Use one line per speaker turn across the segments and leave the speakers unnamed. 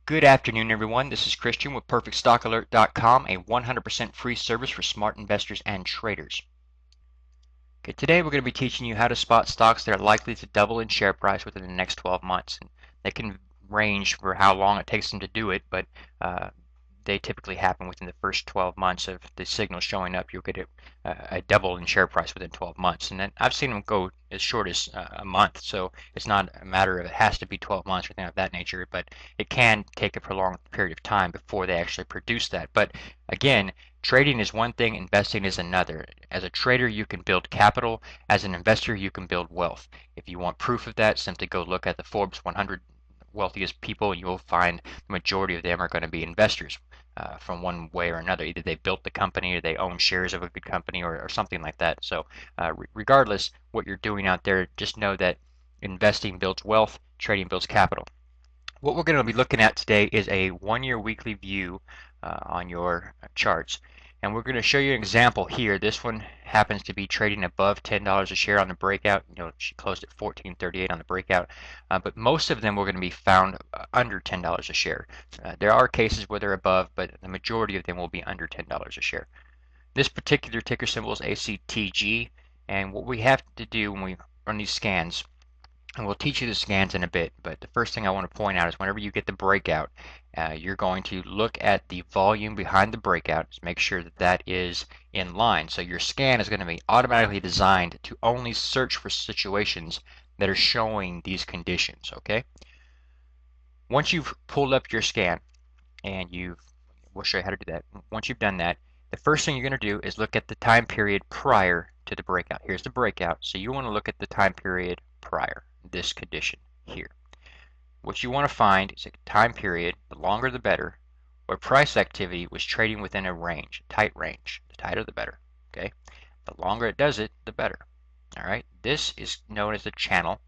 Good afternoon, everyone. This is Christian with PerfectStockAlert.com, a 100% free service for smart investors and traders. Okay, today we're going to be teaching you how to spot stocks that are likely to double in share price within the next 12 months. And they can range for how long it takes them to do it, but they typically happen within the first 12 months of the signal showing up. You'll get a double in share price within 12 months. And then I've seen them go as short as a month, so it's not a matter of it has to be 12 months or anything of that nature, but it can take a prolonged period of time before they actually produce that. But again, trading is one thing, investing is another. As a trader, you can build capital. As an investor, you can build wealth. If you want proof of that, simply go look at the Forbes 100 wealthiest people, and you will find the majority of them are going to be investors. From one way or another. Either they built the company or they own shares of a good company or something like that. So regardless what you're doing out there, just know that investing builds wealth, trading builds capital. What we're going to be looking at today is a 1-year weekly view on your charts. And we're going to show you an example here. This one happens to be trading above $10 a share on the breakout. You know, she closed at $14.38 on the breakout. But most of them were going to be found under $10 a share. There are cases where they're above, but the majority of them will be under $10 a share. This particular ticker symbol is ACTG. And what we have to do when we run these scans, and we'll teach you the scans in a bit, but the first thing I want to point out is whenever you get the breakout, you're going to look at the volume behind the breakout. Just make sure that that is in line. So your scan is going to be automatically designed to only search for situations that are showing these conditions, okay? Once you've pulled up your scan, and we'll show you how to do that. Once you've done that, the first thing you're going to do is look at the time period prior to the breakout. Here's the breakout, so you want to look at the time period prior, this condition here. What you want to find is a time period, the longer the better, where price activity was trading within a range, a tight range. The tighter the better, okay? The longer it does it, the better. All right, this is known as a channel,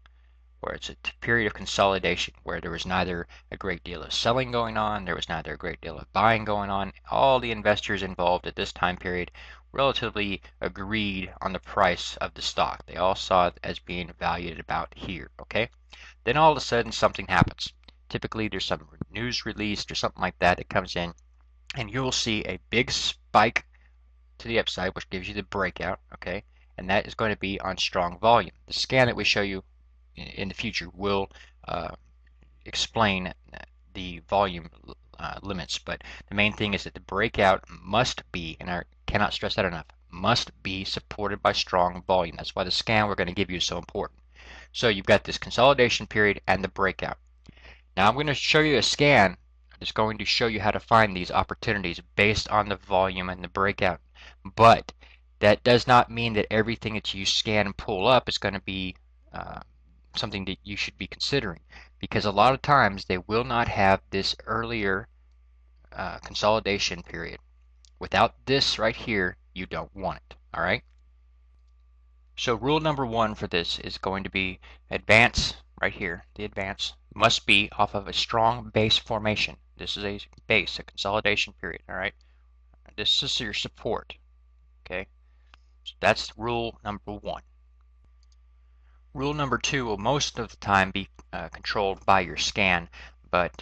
where it's a period of consolidation where there was neither a great deal of selling going on, there was neither a great deal of buying going on. All the investors involved at this time period relatively agreed on the price of the stock. They all saw it as being valued about here, okay? Then all of a sudden something happens. Typically there's some news released or something like that that comes in, and you will see a big spike to the upside, which gives you the breakout, okay? And that is going to be on strong volume. The scan that we show you in the future will explain the volume limits, but the main thing is that the breakout must be, and I cannot stress that enough, must be supported by strong volume. That's why the scan we're going to give you is so important. So you've got this consolidation period and the breakout. Now I'm going to show you a scan that's going to show you how to find these opportunities based on the volume and the breakout. But that does not mean that everything that you scan and pull up is going to be something that you should be considering, because a lot of times they will not have this earlier consolidation period. Without this right here, you don't want it. All right. So rule number 1 for this is going to be advance right here. The advance must be off of a strong base formation. This is a base, a consolidation period. All right. This is your support. Okay. So that's rule number 1. Rule number 2 will most of the time be controlled by your scan, but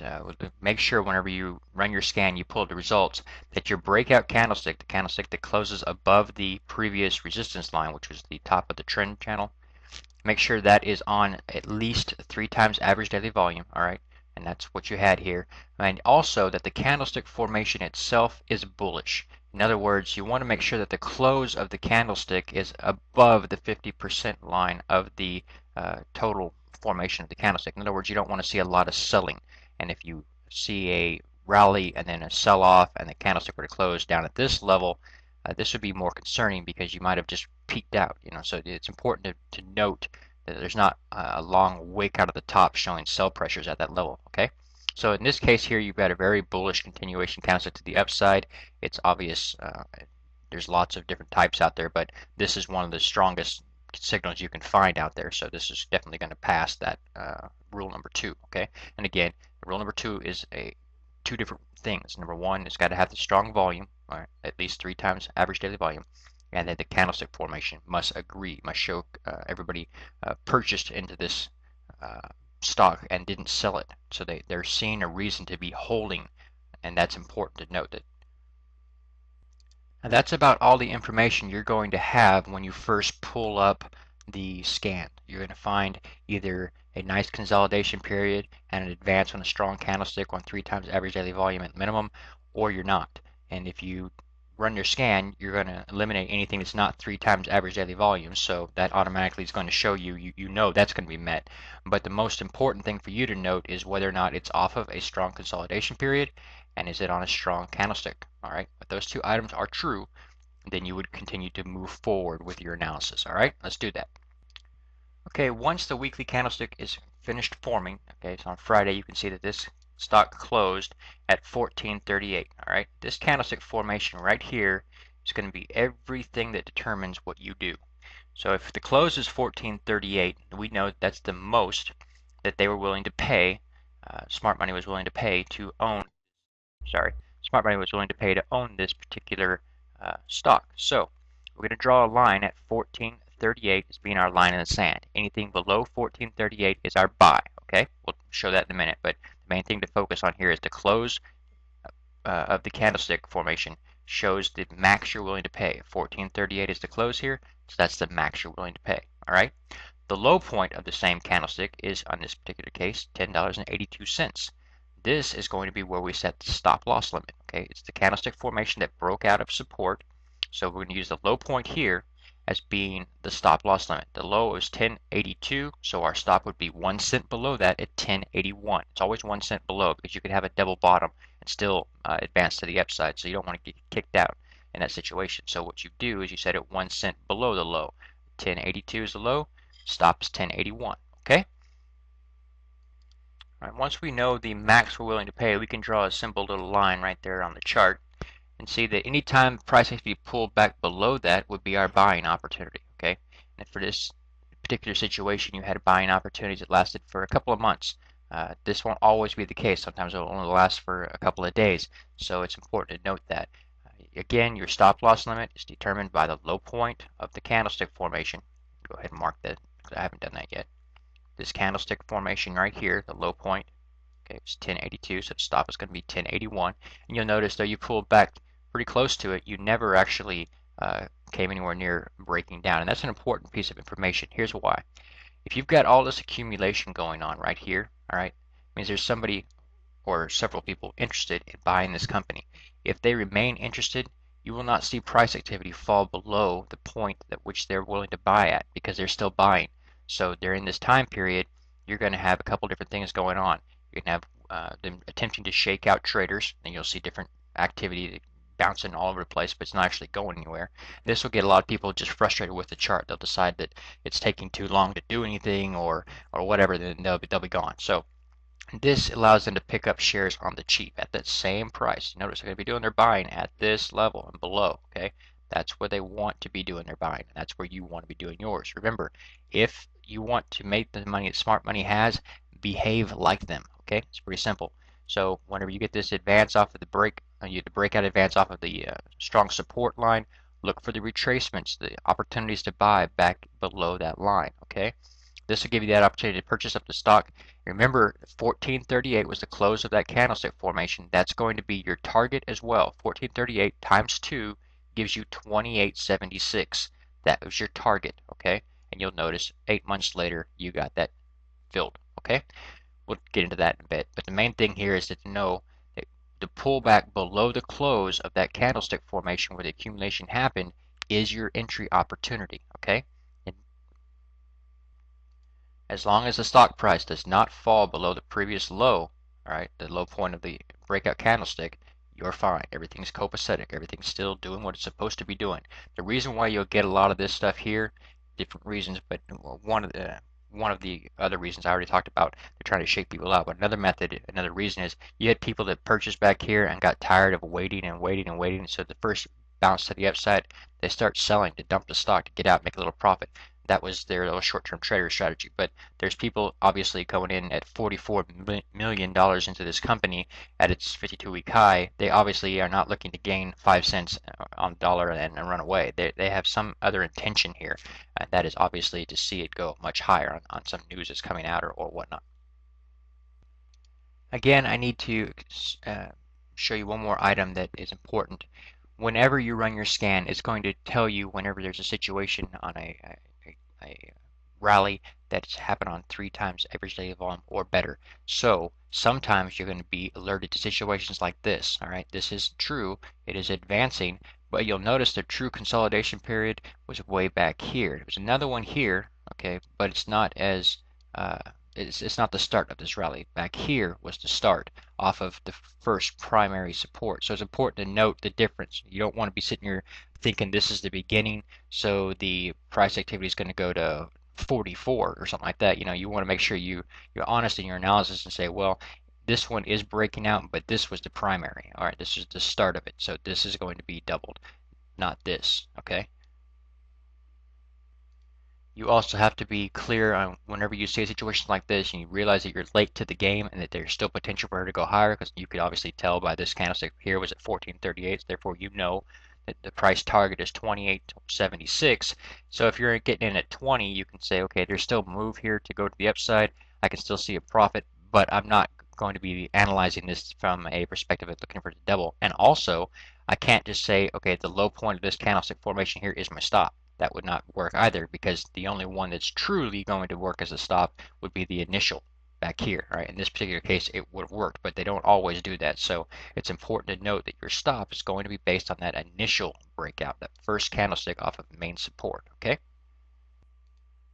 make sure whenever you run your scan, you pull the results, that your breakout candlestick, the candlestick that closes above the previous resistance line, which was the top of the trend channel, make sure that is on at least 3 times average daily volume, all right? And that's what you had here. And also that the candlestick formation itself is bullish. In other words, you want to make sure that the close of the candlestick is above the 50% line of the total formation of the candlestick. In other words, you don't want to see a lot of selling. And if you see a rally and then a sell-off and the candlestick were to close down at this level, this would be more concerning because you might have just peaked out. So it's important to note that there's not a long wick out of the top showing sell pressures at that level. Okay. So in this case here, you've got a very bullish continuation candlestick to the upside. It's obvious there's lots of different types out there, but this is one of the strongest signals you can find out there. So this is definitely going to pass that rule number 2. Okay. And again, rule number 2 is two different things. Number 1, it's got to have the strong volume, all right, at least 3 times average daily volume. And then the candlestick formation must show everybody purchased into this stock and didn't sell it. So they're seeing a reason to be holding, and that's important to note that. And that's about all the information you're going to have when you first pull up the scan. You're going to find either a nice consolidation period and an advance on a strong candlestick on 3 times average daily volume at minimum, or you're not. And if you run your scan, you're going to eliminate anything that's not 3 times average daily volume, so that automatically is going to show you know that's going to be met. But the most important thing for you to note is whether or not it's off of a strong consolidation period and is it on a strong candlestick. All right, if those two items are true, then you would continue to move forward with your analysis. All right, let's do that. Okay, once the weekly candlestick is finished forming, okay, so on Friday you can see that this stock closed at 1438. All right, this candlestick formation right here is going to be everything that determines what you do. So if the close is 1438, we know that's the most that they were willing to pay. Smart Money was willing to pay to own. Smart Money was willing to pay to own this particular stock. So we're going to draw a line at 1438 as being our line in the sand. Anything below 1438 is our buy. Okay, we'll show that in a minute, but the main thing to focus on here is the close of the candlestick formation shows the max you're willing to pay. 1438 is the close here, so that's the max you're willing to pay. All right. The low point of the same candlestick is, on this particular case, $10.82. This is going to be where we set the stop loss limit. Okay, it's the candlestick formation that broke out of support. So we're going to use the low point here as being the stop loss limit. The low is 10.82, so our stop would be 1 cent below that at 10.81. It's always 1 cent below because you could have a double bottom and still advance to the upside, so you don't want to get kicked out in that situation. So what you do is you set it 1 cent below the low. 10.82 is the low, stop is 10.81. Okay. All right, once we know the max we're willing to pay, we can draw a simple little line right there on the chart and see that any time price has to be pulled back below that would be our buying opportunity. Okay, and for this particular situation, you had buying opportunities that lasted for a couple of months. This won't always be the case. Sometimes it will only last for a couple of days. So it's important to note that. Again, your stop loss limit is determined by the low point of the candlestick formation. Go ahead and mark that because I haven't done that yet. This candlestick formation right here, the low point, okay, it's 1082, so the stop is going to be 1081. And you'll notice though you pulled back pretty close to it, you never actually came anywhere near breaking down. And that's an important piece of information. Here's why. If you've got all this accumulation going on right here, all right, means there's somebody or several people interested in buying this company. If they remain interested, you will not see price activity fall below the point at which they're willing to buy at because they're still buying. So during this time period, you're going to have a couple different things going on. You're going to have them attempting to shake out traders, and you'll see different activity bouncing all over the place, but it's not actually going anywhere. This will get a lot of people just frustrated with the chart. They'll decide that it's taking too long to do anything or whatever, then they'll be gone. So this allows them to pick up shares on the cheap at that same price. Notice they're going to be doing their buying at this level and below. Okay, that's where they want to be doing their buying. And that's where you want to be doing yours. Remember, if you want to make the money that Smart Money has, behave like them. Okay, it's pretty simple. So whenever you get this advance off of the break, you get the breakout advance off of the strong support line, look for the retracements, the opportunities to buy back below that line. Okay, this will give you that opportunity to purchase up the stock. Remember, 1438 was the close of that candlestick formation. That's going to be your target as well. 1438 times 2 gives you 2876. That was your target, okay? And you'll notice 8 months later, you got that filled, okay? We'll get into that in a bit. But the main thing here is to know that the pullback below the close of that candlestick formation where the accumulation happened is your entry opportunity, okay? And as long as the stock price does not fall below the previous low, all right, the low point of the breakout candlestick, you're fine. Everything's copacetic. Everything's still doing what it's supposed to be doing. The reason why you'll get a lot of this stuff here, different reasons, but one of the other reasons I already talked about, they're trying to shake people out. But another method, another reason is you had people that purchased back here and got tired of waiting and waiting and waiting. So the first bounce to the upside, they start selling to dump the stock to get out, make a little profit. That was their little short-term trader strategy. But there's people obviously going in at $44 million into this company at its 52-week high. They obviously are not looking to gain 5 cents on the dollar and run away. They have some other intention here, and that is obviously to see it go much higher on some news that's coming out or whatnot. Again, I need to show you one more item that is important. Whenever you run your scan, it's going to tell you whenever there's a situation on a rally that's happened on 3 times average daily volume or better. So sometimes you're going to be alerted to situations like this. All right, this is true. It is advancing, but you'll notice the true consolidation period was way back here. There's another one here, okay, but it's not as it's not the start of this rally. Back here was the start off of the first primary support. So it's important to note the difference. You don't want to be sitting here thinking this is the beginning, so the price activity is going to go to 44 or something like that. You know, you want to make sure you're honest in your analysis and say, well, this one is breaking out, but this was the primary. All right, this is the start of it, so this is going to be doubled, not this. Okay. You also have to be clear on whenever you see a situation like this and you realize that you're late to the game and that there's still potential for her to go higher, because you could obviously tell by this candlestick here was at 1438, so therefore you know that the price target is 28.76. So if you're getting in at 20, you can say, okay, there's still move here to go to the upside. I can still see a profit, but I'm not going to be analyzing this from a perspective of looking for the double. And also, I can't just say, okay, the low point of this candlestick formation here is my stop. That would not work either, because the only one that's truly going to work as a stop would be the initial back here. Right? In this particular case, it would have worked, but they don't always do that. So it's important to note that your stop is going to be based on that initial breakout, that first candlestick off of main support. Okay.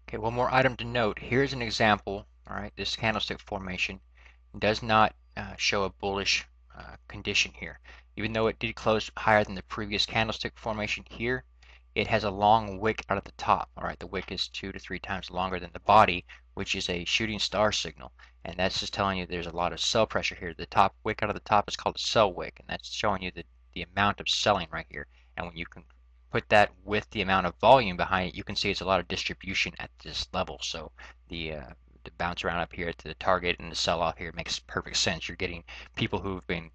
Okay. One more item to note. Here's an example. All right. This candlestick formation does not show a bullish condition here, even though it did close higher than the previous candlestick formation here. It has a long wick out of the top. All right, the wick is 2 to 3 times longer than the body, which is a shooting star signal, and that's just telling you there's a lot of sell pressure here. The top wick out of the top is called a sell wick, and that's showing you the amount of selling right here. And when you can put that with the amount of volume behind it, you can see it's a lot of distribution at this level. So the bounce around up here to the target and the sell off here makes perfect sense. You're getting people who've been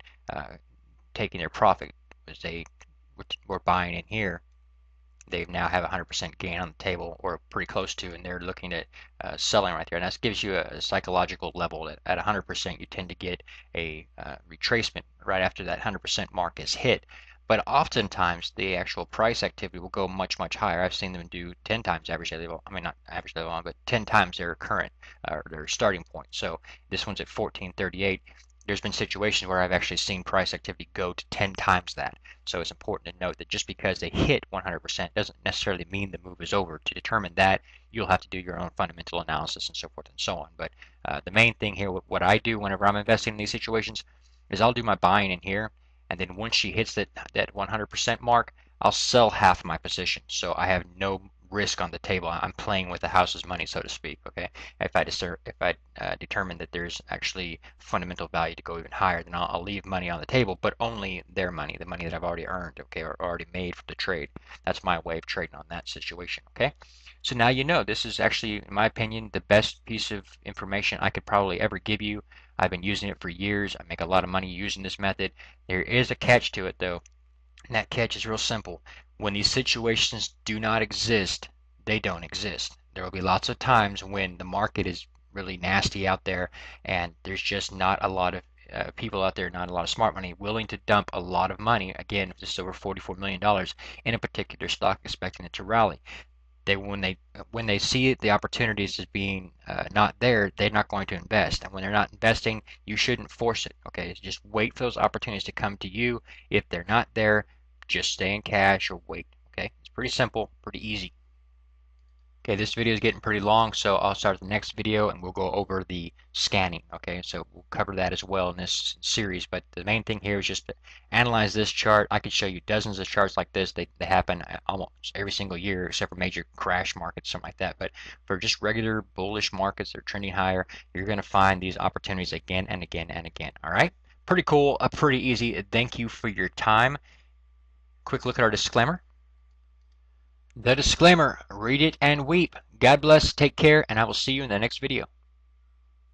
taking their profit as they were buying in here. They now have 100% gain on the table, or pretty close to, and they're looking at selling right there. And that gives you a psychological level that at 100% you tend to get a retracement right after that 100% mark is hit. But oftentimes the actual price activity will go much, much higher. I've seen them do 10 times average daily volume. I mean, not average daily volume, but 10 times their current or their starting point. So this one's at 1438. There's been situations where I've actually seen price activity go to 10 times that. So it's important to note that just because they hit 100% doesn't necessarily mean the move is over. To determine that, you'll have to do your own fundamental analysis and so forth and so on. But the main thing here, what I do whenever I'm investing in these situations, is I'll do my buying in here, and then once she hits that 100% mark, I'll sell half my position. So I have no risk on the table. I'm playing with the house's money, so to speak. Okay, if I determine that there's actually fundamental value to go even higher, then I'll leave money on the table, but only their money, the money that I've already earned, okay, or already made from the trade. That's my way of trading on that situation. Okay, so now you know this is actually, in my opinion, the best piece of information I could probably ever give you. I've been using it for years. I make a lot of money using this method. There is a catch to it, though. And that catch is real simple. When these situations do not exist, they don't exist. There will be lots of times when the market is really nasty out there and there's just not a lot of people out there, not a lot of smart money, willing to dump a lot of money, again, just over $44 million in a particular stock, expecting it to rally. When they see the opportunities as being not there, they're not going to invest. And when they're not investing, you shouldn't force it. Okay, just wait for those opportunities to come to you. If they're not there, just stay in cash or wait. Okay, it's pretty simple, pretty easy. Okay, this video is getting pretty long, so I'll start the next video and we'll go over the scanning. Okay, so we'll cover that as well in this series, but the main thing here is just to analyze this chart. I could show you dozens of charts like this. They happen almost every single year except for major crash markets, something like that. But for just regular bullish markets that are trending higher, you're going to find these opportunities again and again and again. All right, pretty cool, pretty easy. Thank you for your time. Quick look at our disclaimer. The disclaimer, read it and weep. God bless, take care, and I will see you in the next video.